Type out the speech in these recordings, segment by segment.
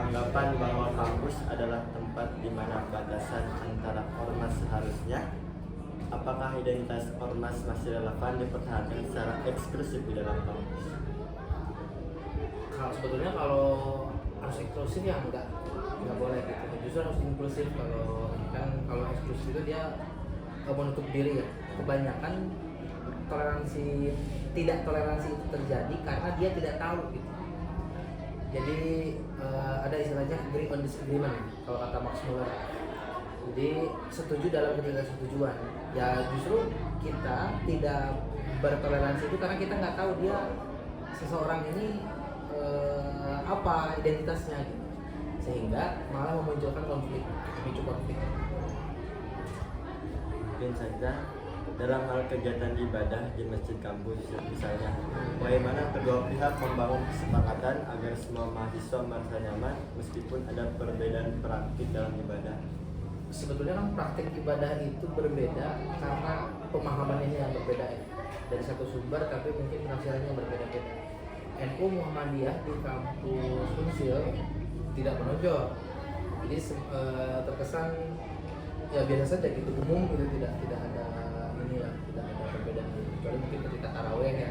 anggapan bahwa kampus adalah tempat di mana batasan antara ormas seharusnya. Apakah identitas ormas masih relevan dipertahankan secara eksklusif di dalam kampus? Kalau sebetulnya kalau harus eksklusif ya nggak boleh gitu. Justru harus inklusif. Kalau eksklusif itu dia menutup diri ya. Kebanyakan tidak toleransi itu terjadi karena dia tidak tahu gitu. Jadi ada istilahnya agree on disagreement kalau kata Max Muller. Jadi setuju dalam ketidaksetujuan. Ya justru kita tidak bertoleransi itu karena kita nggak tahu dia seseorang ini apa identitasnya gitu. Sehingga malah memunculkan konflik, memicu konflik. Mungkin saja dalam hal kegiatan ibadah di masjid kampus misalnya, bagaimana kedua pihak membangun kesepakatan agar semua mahasiswa merasa nyaman meskipun ada perbedaan praktik dalam ibadah. Sebetulnya kan praktik ibadah itu berbeda karena pemahamannya yang berbeda ya. Dari satu sumber tapi mungkin penafsirannya berbeda-beda. NU Muhammadiyah di kampus Unsil tidak menonjol, jadi terkesan ya biasa saja gitu, umum gitu, tidak ada inilah, tidak ada perbedaan kecuali mungkin ketika taraweh ya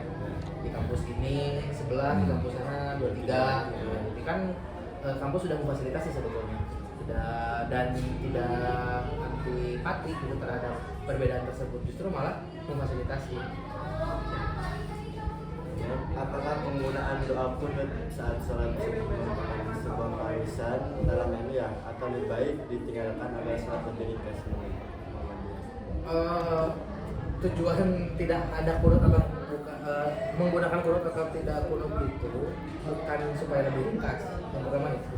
di kampus ini sebelah, di kampus sana 23 gitu. Jadi kan kampus sudah memfasilitasi sebetulnya dan tidak antipati gitu terhadap perbedaan tersebut, justru malah memfasilitasi. Apakah penggunaan doa kunut saat sholat subuh merupakan sebuah keharusan dalam ini ya, atau lebih baik ditinggalkan agar sholat lebih ringkas? Tujuan tidak ada kunut atau menggunakan kunut atau tidak kunut itu bukan supaya lebih ringkas, yang pertama itu.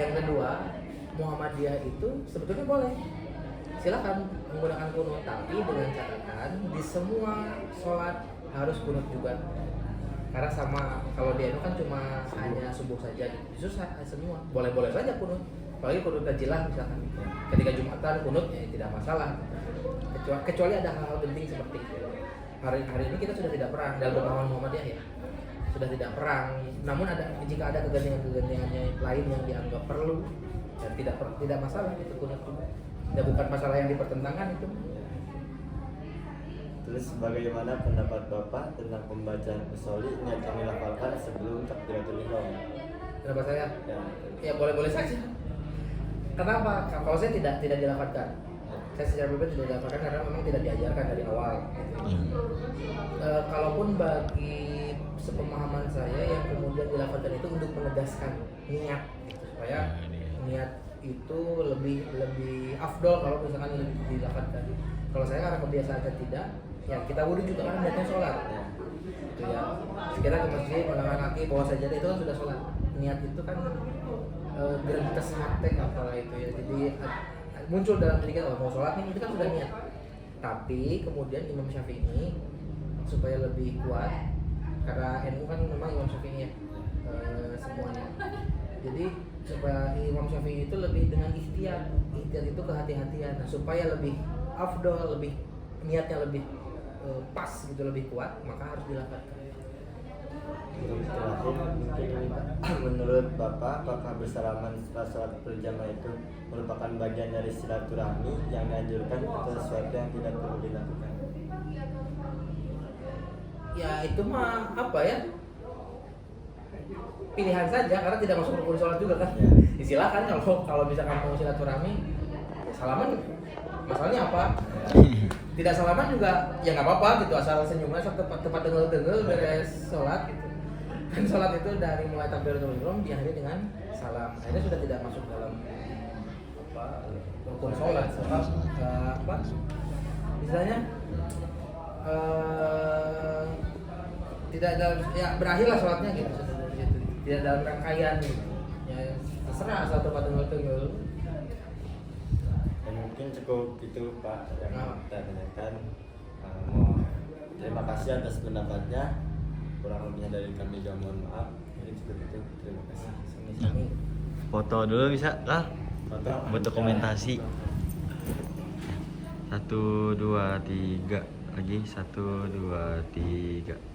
Yang kedua, Muhammadiyah itu sebetulnya boleh, silakan menggunakan kunut, tapi dengan catatan di semua sholat harus kunut juga. Karena sama kalau dia itu kan cuma hanya subuh saja, justru semua boleh-boleh saja kunut, apalagi kunut tajilah misalkan. Ketika Jumatan kunut ya tidak masalah. Kecuali ada hal-hal penting seperti itu. Hari ini kita sudah tidak perang dalam pemahaman Muhammadiyah ya, sudah tidak perang. Namun jika ada kegentingan lain yang dianggap perlu dan tidak masalah itu kunut juga. Dan bukan masalah yang dipertentangkan itu. Terus bagaimana pendapat Bapak tentang pembacaan usholi niat yang dilafalkan sebelum takbiratul ihram? Pendapat saya? Ya boleh-boleh saja. Kenapa? Kalau saya tidak dilafalkan. Saya secara pribadi tidak dilafalkan karena memang tidak diajarkan dari awal. Kalaupun bagi sepemahaman saya yang kemudian dilafalkan itu untuk menegaskan niat gitu, supaya niat itu lebih afdol kalau misalkan dilafalkan. Kalau saya karena kebiasaannya tidak, ya kita wudhu juga kan niatnya sholat gitu ya. Kita ke masjid mengangkat kaki bawa sajadah itu kan sudah sholat. Niat itu kan geratas hati apalah itu ya. Jadi muncul dalam diri kita, mau sholat nih itu kan sudah niat. Tapi kemudian Imam Syafi'i supaya lebih kuat, karena NU kan memang Imam Syafi'i ya semuanya. Jadi supaya Imam Syafi'i itu lebih dengan ikhtiar itu kehati-hatian. Nah, supaya lebih afdol, lebih niatnya lebih pas gitu, lebih kuat, maka harus dilafalkan. Menurut Bapak, apakah bersalaman setelah sholat berjamaah itu merupakan bagian dari silaturahmi yang dianjurkan atau sesuatu yang tidak perlu dilakukan? Ya itu mah apa ya, pilihan saja karena tidak masuk rukun sholat juga kan. Silakan kalau misalkan mau silaturahmi salaman, masalahnya apa? Tidak salaman juga ya nggak apa-apa gitu, asal senyumnya tepat dengal beres sholat gitu. Kan sholat itu dari mulai takbiratul ihram diakhiri dengan salam. Akhirnya sudah tidak masuk dalam rukun sholat. Misalnya tidak dalam ya berakhirlah sholatnya gitu, tidak dalam rangkaian gitu. Ya terserah asal tepat dengal. Mungkin cukup itu Pak yang kita tanyakan. Terima kasih atas pendapatnya. Kurang lebihnya dari kami juga mohon maaf. Jadi cukup itu. Terima kasih. Foto dulu bisa lah. Foto. Buat dokumentasi. 1, 2, 3 lagi 1, 2, 3.